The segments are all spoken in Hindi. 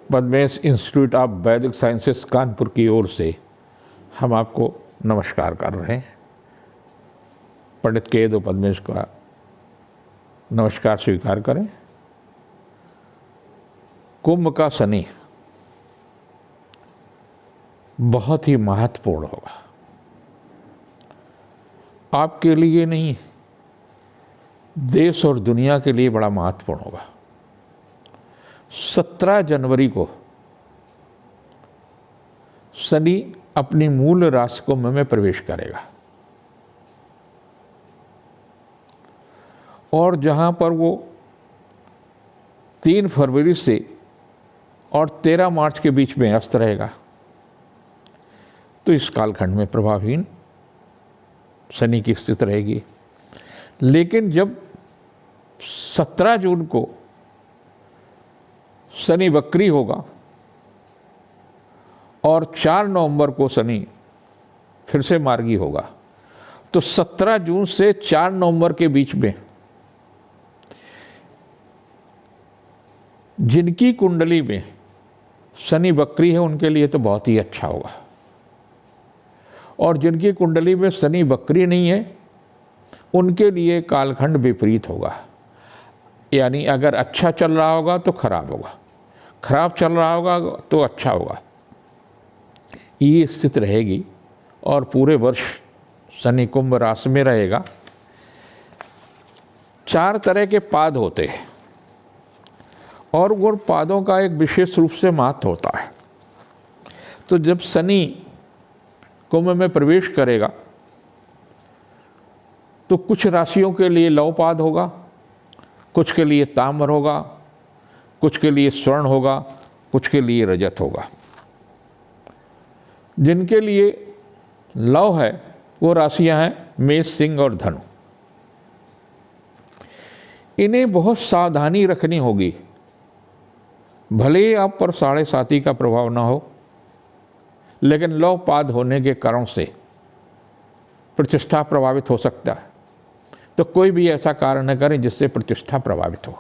पद्मेश इंस्टीट्यूट ऑफ वैदिक साइंसेस कानपुर की ओर से हम आपको नमस्कार कर रहे हैं। पंडित केदो पद्मेश का नमस्कार स्वीकार करें। कुंभ का शनि बहुत ही महत्वपूर्ण होगा, आपके लिए नहीं, देश और दुनिया के लिए बड़ा महत्वपूर्ण होगा। 17 जनवरी को शनि अपनी मूल राशि कुंभ में प्रवेश करेगा और जहां पर वो 3 फरवरी से और 13 मार्च के बीच में अस्त रहेगा, तो इस कालखंड में प्रभावहीन शनि की स्थिति रहेगी। लेकिन जब 17 जून को शनि वक्री होगा और 4 नवंबर को शनि फिर से मार्गी होगा, तो 17 जून से 4 नवंबर के बीच में जिनकी कुंडली में शनि वक्री है उनके लिए तो बहुत ही अच्छा होगा, और जिनकी कुंडली में शनि वक्री नहीं है उनके लिए कालखंड विपरीत होगा। यानी अगर अच्छा चल रहा होगा तो खराब होगा, खराब चल रहा होगा तो अच्छा होगा, ये स्थिति रहेगी। और पूरे वर्ष शनि कुंभ राशि में रहेगा। 4 तरह के पाद होते हैं और उन पादों का एक विशेष रूप से महत्व होता है। तो जब शनि कुंभ में प्रवेश करेगा तो कुछ राशियों के लिए लौ पाद होगा, कुछ के लिए ताम्र होगा, कुछ के लिए स्वर्ण होगा, कुछ के लिए रजत होगा। जिनके लिए लौ है वो राशियां हैं मेष, सिंह और धनु। इन्हें बहुत सावधानी रखनी होगी, भले ही आप पर 7.5 का प्रभाव ना हो, लेकिन लौ पाद होने के कारण से प्रतिष्ठा प्रभावित हो सकता है। तो कोई भी ऐसा कार्य न करें जिससे प्रतिष्ठा प्रभावित हो।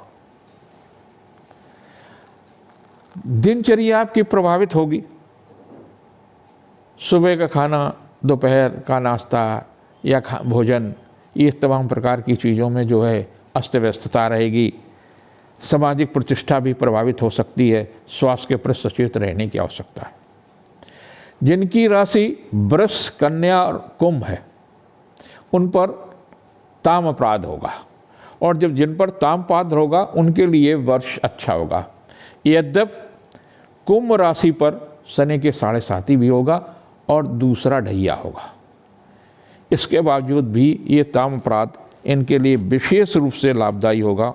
दिनचर्या आपकी प्रभावित होगी। सुबह का खाना, दोपहर का नाश्ता या भोजन, ये तमाम प्रकार की चीज़ों में जो है अस्त व्यस्तता रहेगी। सामाजिक प्रतिष्ठा भी प्रभावित हो सकती है। स्वास्थ्य के प्रति सचेत रहने की आवश्यकता है। जिनकी राशि वृष, कन्या और कुंभ है उन पर ताम अपराध होगा, और जब जिन पर ताम पाद होगा उनके लिए वर्ष अच्छा होगा। यद्यपि कुंभ राशि पर शनि के 7.5 भी होगा और दूसरा ढैया होगा, इसके बावजूद भी ये ताम अपराध इनके लिए विशेष रूप से लाभदायी होगा।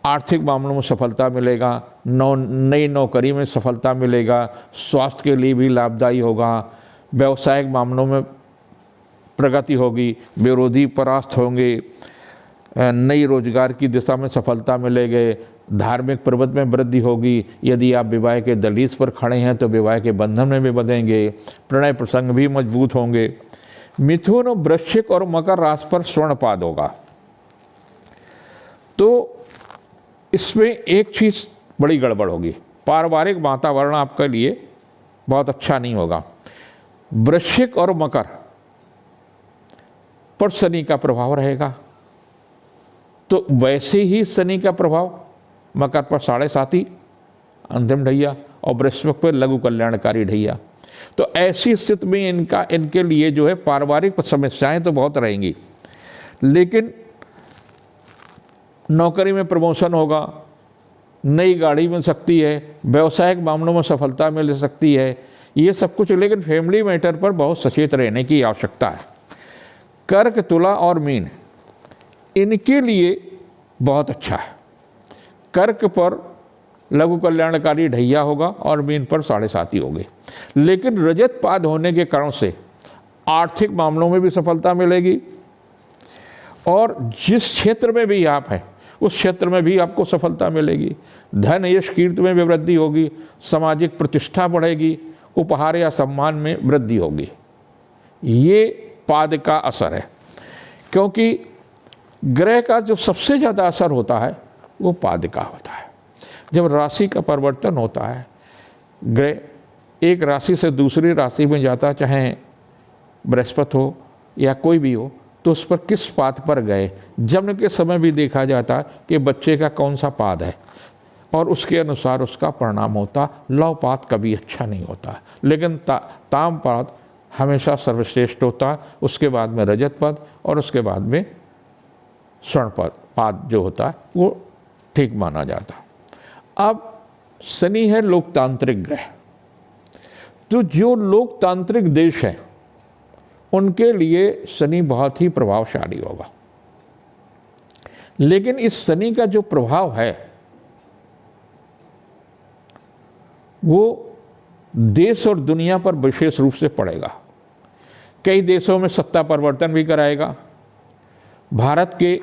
आर्थिक मामलों में सफलता मिलेगा, नई नौकरी में सफलता मिलेगा, स्वास्थ्य के लिए भी लाभदायी होगा, व्यवसायिक मामलों में प्रगति होगी, विरोधी परास्त होंगे, नई रोजगार की दिशा में सफलता मिलेगी, धार्मिक प्रवृत्ति में वृद्धि होगी। यदि आप विवाह के दहलीज पर खड़े हैं तो विवाह के बंधन में भी बंधेंगे, प्रणय प्रसंग भी मजबूत होंगे। मिथुन, वृश्चिक और मकर राशि पर स्वर्णपाद होगा। तो इसमें एक चीज़ बड़ी गड़बड़ होगी, पारिवारिक वातावरण आपके लिए बहुत अच्छा नहीं होगा। वृश्चिक और मकर पर शनि का प्रभाव रहेगा, तो वैसे ही शनि का प्रभाव मकर पर 7.5 अंतिम ढैया और वृश्चिक पर लघु कल्याणकारी ढैया। तो ऐसी स्थिति में इनके लिए जो है पारिवारिक समस्याएं तो बहुत रहेंगी, लेकिन नौकरी में प्रमोशन होगा, नई गाड़ी मिल सकती है, व्यवसायिक मामलों में सफलता मिल सकती है, ये सब कुछ। लेकिन फैमिली मैटर पर बहुत सचेत रहने की आवश्यकता है। कर्क, तुला और मीन इनके लिए बहुत अच्छा है। कर्क पर लघु कल्याणकारी ढैया होगा और मीन पर 7.5 होगी। लेकिन रजत पाद होने के कारण से आर्थिक मामलों में भी सफलता मिलेगी, और जिस क्षेत्र में भी आप हैं उस क्षेत्र में भी आपको सफलता मिलेगी। धन, यश, कीर्ति में भी वृद्धि होगी, सामाजिक प्रतिष्ठा बढ़ेगी, उपहार या सम्मान में वृद्धि होगी। ये पाद का असर है, क्योंकि ग्रह का जो सबसे ज़्यादा असर होता है वो पाद का होता है। जब राशि का परिवर्तन होता है, ग्रह एक राशि से दूसरी राशि में जाता, चाहे बृहस्पति हो या कोई भी हो, तो उस पर किस पाद पर गए, जन्म के समय भी देखा जाता कि बच्चे का कौन सा पाद है और उसके अनुसार उसका परिणाम होता। लव पाद कभी अच्छा नहीं होता, लेकिन ताम पाद हमेशा सर्वश्रेष्ठ होता, उसके बाद में रजत पद और उसके बाद में स्वर्ण पाद जो होता है वो ठीक माना जाता। अब शनि है लोकतांत्रिक ग्रह, तो जो लोकतांत्रिक देश है उनके लिए शनि बहुत ही प्रभावशाली होगा। लेकिन इस शनि का जो प्रभाव है वो देश और दुनिया पर विशेष रूप से पड़ेगा। कई देशों में सत्ता परिवर्तन भी कराएगा। भारत के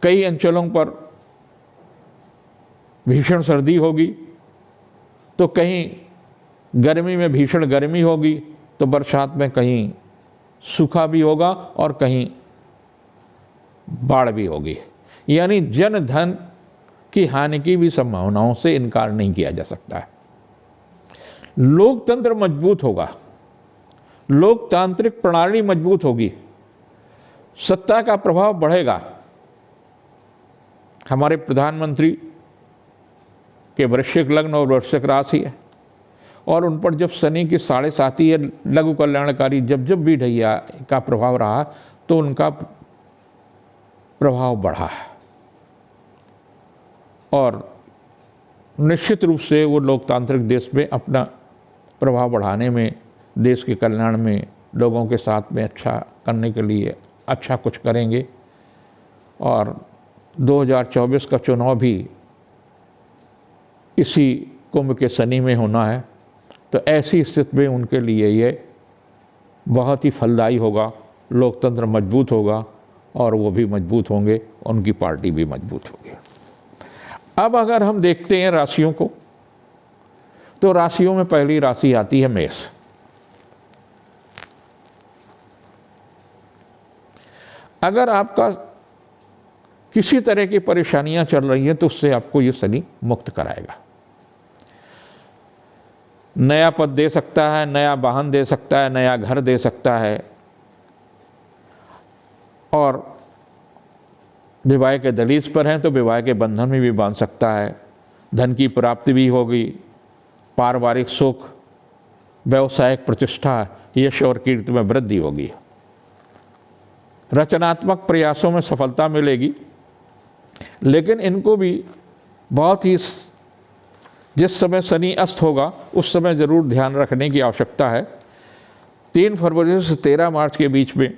कई अंचलों पर भीषण सर्दी होगी, तो कहीं गर्मी में भीषण गर्मी होगी, तो बरसात में कहीं सूखा भी होगा और कहीं बाढ़ भी होगी। यानी जन धन की हानि की भी संभावनाओं से इनकार नहीं किया जा सकता है। लोकतंत्र मजबूत होगा, लोकतांत्रिक प्रणाली मजबूत होगी, सत्ता का प्रभाव बढ़ेगा। हमारे प्रधानमंत्री के वृश्चिक लग्न और वृश्चिक राशि है, और उन पर जब शनि की 7.5 है लघु कल्याणकारी, जब जब भी ढैया का प्रभाव रहा तो उनका प्रभाव बढ़ा है, और निश्चित रूप से वो लोकतांत्रिक देश में अपना प्रभाव बढ़ाने में, देश के कल्याण में, लोगों के साथ में अच्छा करने के लिए अच्छा कुछ करेंगे। और 2024 का चुनाव भी इसी कुंभ के शनि में होना है, तो ऐसी स्थिति में उनके लिए ये बहुत ही फलदायी होगा। लोकतंत्र मजबूत होगा और वो भी मजबूत होंगे, उनकी पार्टी भी मजबूत होगी। अब अगर हम देखते हैं राशियों को, तो राशियों में पहली राशि आती है मेष। अगर आपका किसी तरह की परेशानियां चल रही हैं तो उससे आपको ये शनि मुक्त कराएगा। नया पद दे सकता है, नया वाहन दे सकता है, नया घर दे सकता है, और विवाह के दलीज पर हैं तो विवाह के बंधन में भी बांध सकता है। धन की प्राप्ति भी होगी, पारिवारिक सुख, व्यवसायिक प्रतिष्ठा, यश और कीर्ति में वृद्धि होगी। रचनात्मक प्रयासों में सफलता मिलेगी, लेकिन इनको भी बहुत ही, जिस समय शनि अस्त होगा उस समय ज़रूर ध्यान रखने की आवश्यकता है। 3 फरवरी से 13 मार्च के बीच में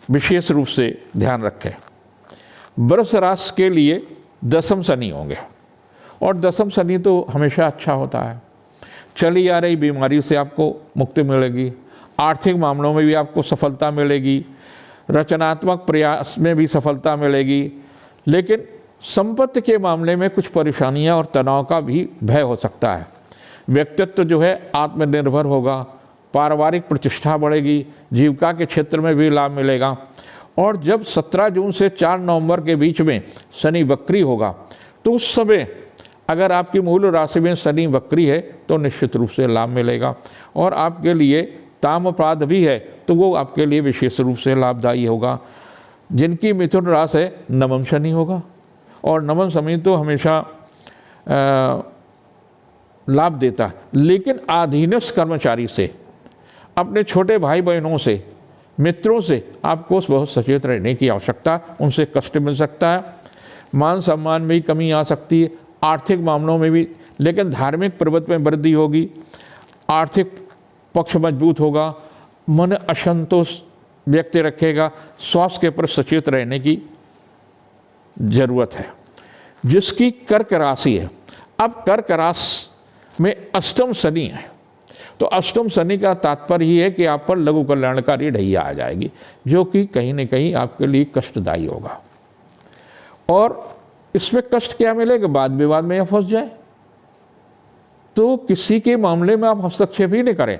विशेष रूप से ध्यान रखें। वृष राशि के लिए दशम शनि होंगे, और दशम शनि तो हमेशा अच्छा होता है। चली आ रही बीमारी से आपको मुक्ति मिलेगी, आर्थिक मामलों में भी आपको सफलता मिलेगी, रचनात्मक प्रयास में भी सफलता मिलेगी, लेकिन संपत्ति के मामले में कुछ परेशानियां और तनाव का भी भय हो सकता है। व्यक्तित्व जो है आत्मनिर्भर होगा, पारिवारिक प्रतिष्ठा बढ़ेगी, जीविका के क्षेत्र में भी लाभ मिलेगा। और जब 17 जून से 4 नवंबर के बीच में शनि वक्री होगा, तो उस समय अगर आपकी मूल राशि में शनि वक्री है तो निश्चित रूप से लाभ मिलेगा। और आपके लिए तामपाद भी है तो वो आपके लिए विशेष रूप से लाभदायी होगा। जिनकी मिथुन राशि है, नवम शनि होगा, और नवम शनि तो हमेशा लाभ देता है, लेकिन अधीनस्थ कर्मचारी से, अपने छोटे भाई बहनों से, मित्रों से आपको बहुत सचेत रहने की आवश्यकता। उनसे कष्ट मिल सकता है, मान सम्मान में भी कमी आ सकती है, आर्थिक मामलों में भी, लेकिन धार्मिक प्रवृत्ति में वृद्धि होगी, आर्थिक पक्ष मजबूत होगा, मन असंतोष व्यक्त रखेगा। स्वास्थ्य के प्रति सचेत रहने की जरूरत है। जिसकी कर्क राशि है, अब कर्क राशि में अष्टम शनि है, तो अष्टम शनि का तात्पर्य ही है कि आप पर लघु कल्याणकारी ढैया आ जाएगी, जो कि कहीं न कहीं आपके लिए कष्टदायी होगा। और इसमें कष्ट क्या मिलेगा, वाद विवाद में फंस जाए तो किसी के मामले में आप हस्तक्षेप ही नहीं करें,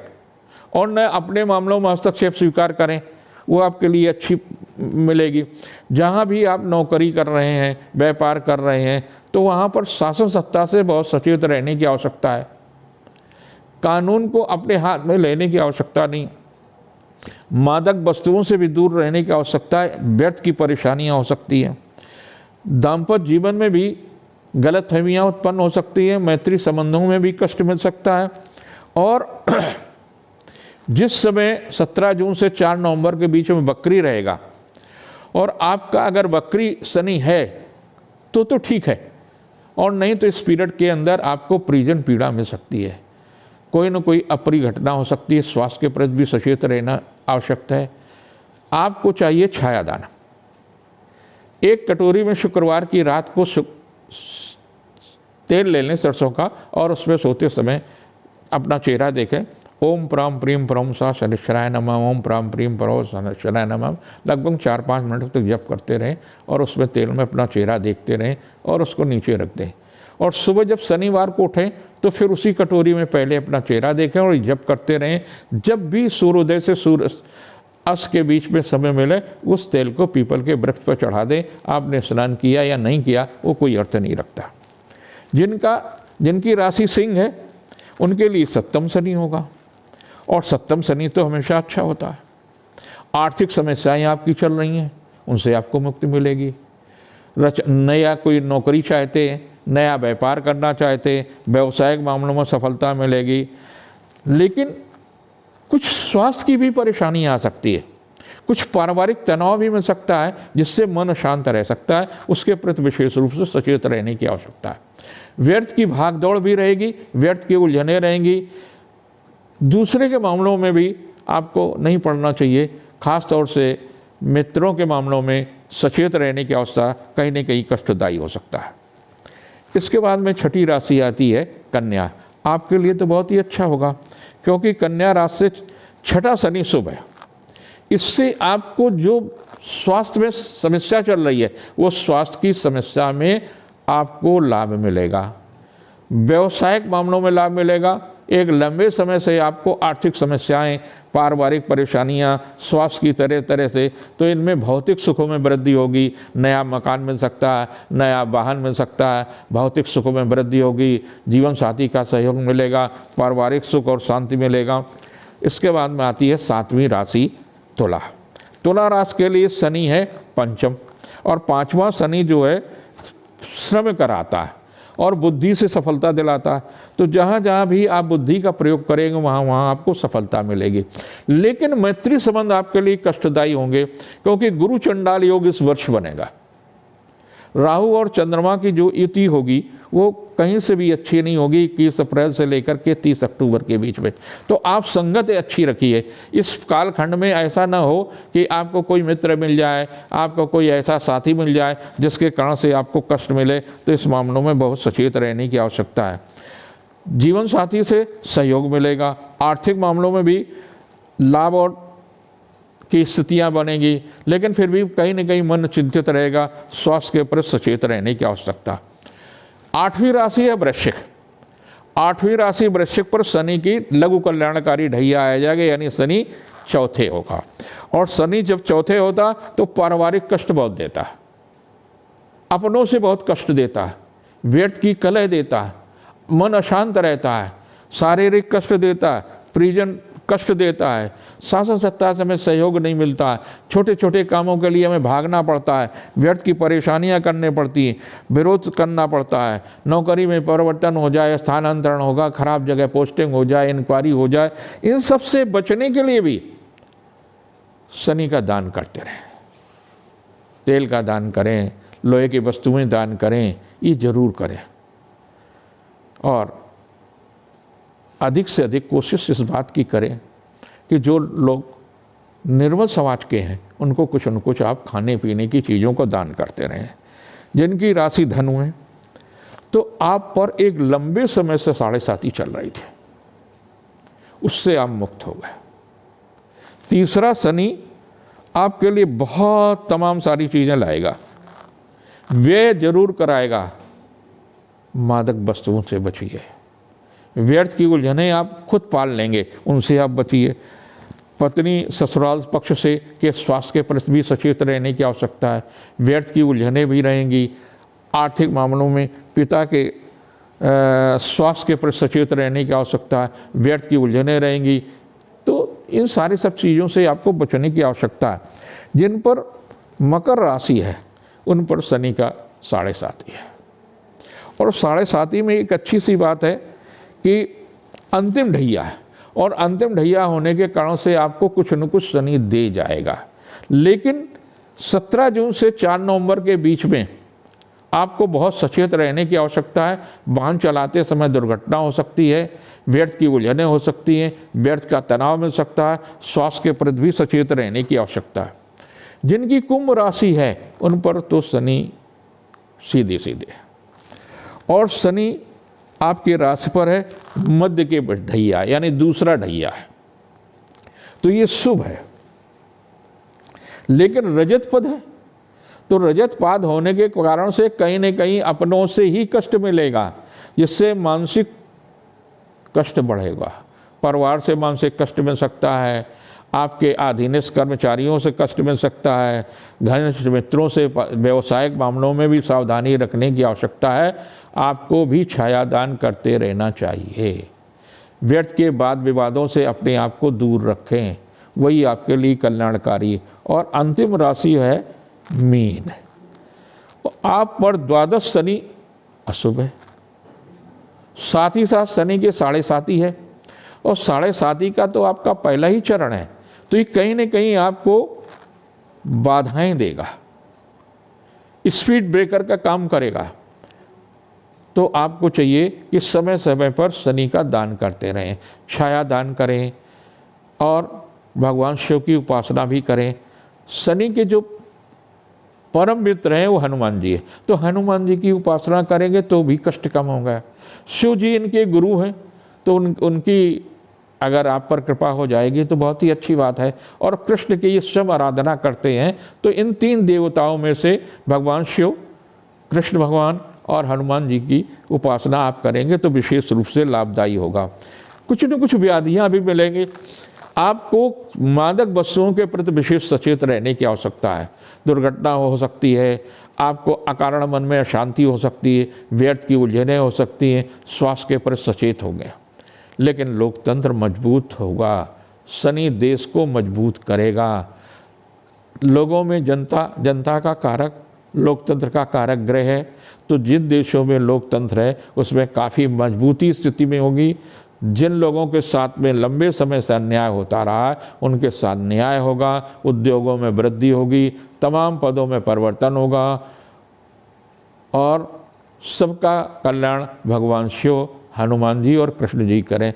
और न अपने मामलों में हस्तक्षेप स्वीकार करें, वो आपके लिए अच्छी मिलेगी। जहाँ भी आप नौकरी कर रहे हैं, व्यापार कर रहे हैं, तो वहाँ पर शासन सत्ता से बहुत सचेत रहने की आवश्यकता है। कानून को अपने हाथ में लेने की आवश्यकता नहीं। मादक वस्तुओं से भी दूर रहने की आवश्यकता है, व्यर्थ की परेशानियाँ हो सकती हैं। दाम्पत्य जीवन में भी गलतफहमियाँ उत्पन्न हो सकती हैं, मैत्री संबंधों में भी कष्ट मिल सकता है। और जिस समय 17 जून से 4 नवंबर के बीच में वक्री रहेगा और आपका अगर वक्री शनि है तो ठीक है, और नहीं तो इस पीरियड के अंदर आपको परिजन पीड़ा मिल सकती है। कोई न कोई अप्रिय घटना हो सकती है। स्वास्थ्य के प्रति भी सचेत रहना आवश्यक है। आपको चाहिए छायादान। एक कटोरी में शुक्रवार की रात को तेल ले लें सरसों का, और उसमें सोते समय अपना चेहरा देखें। ओम प्राम प्रीम परम सा शनिश्चराय नमः, ओम प्राम प्रीम परो शनिश्चराय नमः लगभग 4-5 मिनट तक जप करते रहें और उसमें तेल में अपना चेहरा देखते रहें और उसको नीचे रख दें। और सुबह जब शनिवार को उठें तो फिर उसी कटोरी में पहले अपना चेहरा देखें और जप करते रहें। जब भी सूर्योदय से सूर्य अस्त के बीच में समय मिले, उस तेल को पीपल के वृक्ष पर चढ़ा दें। आपने स्नान किया या नहीं किया वो कोई अर्थ नहीं रखता। जिनकी राशि सिंह है उनके लिए सप्तम शनि होगा, और सप्तम शनि तो हमेशा अच्छा होता है। आर्थिक समस्याएं आपकी चल रही हैं, उनसे आपको मुक्ति मिलेगी। नया कोई नौकरी चाहते हैं, नया व्यापार करना चाहते हैं, व्यवसायिक मामलों में सफलता मिलेगी। लेकिन कुछ स्वास्थ्य की भी परेशानी आ सकती है, कुछ पारिवारिक तनाव भी मिल सकता है जिससे मन शांत रह सकता है। उसके प्रति विशेष रूप से सचेत रहने की आवश्यकता है। व्यर्थ की भागदौड़ भी रहेगी, व्यर्थ की उलझने रहेंगी। दूसरे के मामलों में भी आपको नहीं पड़ना चाहिए। खास तौर से मित्रों के मामलों में सचेत रहने की अवस्था कहीं न कहीं कष्टदायी हो सकता है। इसके बाद में छठी राशि आती है कन्या। आपके लिए तो बहुत ही अच्छा होगा, क्योंकि कन्या राशि से छठा शनि शुभ है। इससे आपको जो स्वास्थ्य में समस्या चल रही है वो स्वास्थ्य की समस्या में आपको लाभ मिलेगा। व्यवसायिक मामलों में लाभ मिलेगा। एक लंबे समय से आपको आर्थिक समस्याएं, पारिवारिक परेशानियां, स्वास्थ्य की तरह तरह से, तो इनमें भौतिक सुखों में वृद्धि होगी। नया मकान मिल सकता है, नया वाहन मिल सकता है, भौतिक सुखों में वृद्धि होगी, जीवन साथी का सहयोग मिलेगा, पारिवारिक सुख और शांति मिलेगा। इसके बाद में आती है 7वीं राशि तुला। तुला राशि के लिए शनि है पंचम, और 5वां शनि जो है श्रम कराता है और बुद्धि से सफलता दिलाता है। तो जहाँ जहाँ भी आप बुद्धि का प्रयोग करेंगे वहाँ वहाँ आपको सफलता मिलेगी। लेकिन मैत्री संबंध आपके लिए कष्टदायी होंगे, क्योंकि गुरु चंडाल योग इस वर्ष बनेगा। राहु और चंद्रमा की जो युति होगी वो कहीं से भी अच्छी नहीं होगी 21 अप्रैल से लेकर के 30 अक्टूबर के बीच में। तो आप संगत अच्छी रखिए। इस कालखंड में ऐसा ना हो कि आपको कोई मित्र मिल जाए, आपको कोई ऐसा साथी मिल जाए जिसके कारण से आपको कष्ट मिले। तो इस मामलों में बहुत सचेत रहने की आवश्यकता है। जीवन साथी से सहयोग मिलेगा। आर्थिक मामलों में भी लाभ और की स्थितियाँ बनेगी, लेकिन फिर भी कहीं न कहीं मन चिंतित रहेगा। स्वास्थ्य के प्रति सचेत रहने की आवश्यकता। 8वीं राशि है वृश्चिक। 8वीं राशि वृश्चिक पर शनि की लघु कल्याणकारी ढैया आ जाएगा, यानी शनि चौथे होगा। और शनि जब चौथे होता तो पारिवारिक कष्ट बहुत देता है, अपनों से बहुत कष्ट देता है, व्यर्थ की कलह देता है, मन अशांत रहता है, शारीरिक कष्ट देता है, परिजन कष्ट देता है, शासन सत्ता से हमें सहयोग नहीं मिलता है, छोटे छोटे कामों के लिए हमें भागना पड़ता है, व्यर्थ की परेशानियां करनी पड़ती हैं, विरोध करना पड़ता है, नौकरी में परिवर्तन हो जाए, स्थानांतरण होगा, खराब जगह पोस्टिंग हो जाए, इंक्वायरी हो जाए। इन सब से बचने के लिए भी शनि का दान करते रहें। तेल का दान करें, लोहे की वस्तुएं दान करें, ये जरूर करें। और अधिक से अधिक कोशिश इस बात की करें कि जो लोग निर्बल समाज के हैं उनको कुछ न कुछ आप खाने पीने की चीज़ों को दान करते रहें। जिनकी राशि धनु है तो आप पर एक लंबे समय से 7.5 चल रही थी, उससे आप मुक्त हो गए। तीसरा शनि आपके लिए बहुत तमाम सारी चीज़ें लाएगा, व्यय जरूर कराएगा। मादक वस्तुओं से बचिए। व्यर्थ की उलझनें आप खुद पाल लेंगे, उनसे आप बचिए। पत्नी ससुराल पक्ष से के स्वास्थ्य के प्रति भी सचेत रहने की आवश्यकता है। व्यर्थ की उलझनें भी रहेंगी। आर्थिक मामलों में पिता के स्वास्थ्य के प्रति सचेत रहने की आवश्यकता है। व्यर्थ की उलझनें रहेंगी। तो इन सारी सब चीज़ों से आपको बचने की आवश्यकता है। जिन पर मकर राशि है उन पर शनि का 7.5 है। और 7.5 में एक अच्छी सी बात है कि अंतिम ढैया है, और अंतिम ढैया होने के कारण से आपको कुछ न कुछ शनि दे जाएगा। लेकिन 17 जून से 4 नवंबर के बीच में आपको बहुत सचेत रहने की आवश्यकता है। वाहन चलाते समय दुर्घटना हो सकती है, व्यर्थ की उलझनें हो सकती हैं, व्यर्थ का तनाव मिल सकता है। स्वास्थ्य के प्रति भी सचेत रहने की आवश्यकता है। जिनकी कुंभ राशि है उन पर तो शनि सीधे सीधे है, और शनि आपके राशि पर है मध्य के ढैया, यानी दूसरा ढैया है, तो ये शुभ है। लेकिन रजत पद है, तो रजत पाद होने के कारण से कहीं न कहीं अपनों से ही कष्ट मिलेगा, जिससे मानसिक कष्ट बढ़ेगा। परिवार से मानसिक कष्ट मिल सकता है, आपके अधीनस्थ कर्मचारियों से कष्ट मिल सकता है, घनिष्ठ मित्रों से। व्यवसायिक मामलों में भी सावधानी रखने की आवश्यकता है। आपको भी छायादान करते रहना चाहिए। व्यर्थ के वाद विवादों से अपने आप को दूर रखें, वही आपके लिए कल्याणकारी। और अंतिम राशि है मीन। आप पर द्वादश शनि अशुभ है, साथ ही साथ शनि के 7.5 है, और 7.5 का तो आपका पहला ही चरण है। तो ये कहीं न कहीं आपको बाधाएं देगा, स्पीड ब्रेकर का काम करेगा। तो आपको चाहिए कि समय समय पर शनि का दान करते रहें, छाया दान करें, और भगवान शिव की उपासना भी करें। शनि के जो परम मित्र हैं वो हनुमान जी है, तो हनुमान जी की उपासना करेंगे तो भी कष्ट कम होगा। शिव जी इनके गुरु हैं, तो उनकी अगर आप पर कृपा हो जाएगी तो बहुत ही अच्छी बात है। और कृष्ण की ये सब आराधना करते हैं, तो इन 3 देवताओं में से भगवान शिव, कृष्ण भगवान और हनुमान जी की उपासना आप करेंगे तो विशेष रूप से लाभदायी होगा। कुछ न कुछ व्याधियाँ भी मिलेंगी। आपको मादक वस्तुओं के प्रति विशेष सचेत रहने की आवश्यकता है। दुर्घटना हो सकती है, आपको अकारण मन में अशांति हो सकती है, व्यर्थ की उलझनें हो सकती हैं। स्वास्थ्य के प्रति सचेत हो गए। लेकिन लोकतंत्र मजबूत होगा, शनि देश को मजबूत करेगा। लोगों में जनता का कारक, लोकतंत्र का कारक ग्रह है, तो जिन देशों में लोकतंत्र है उसमें काफ़ी मजबूती स्थिति में होगी। जिन लोगों के साथ में लंबे समय से अन्याय होता रहा है उनके साथ न्याय होगा, उद्योगों में वृद्धि होगी, तमाम पदों में परिवर्तन होगा, और सबका कल्याण भगवान शिव, हनुमान जी और कृष्ण जी करें।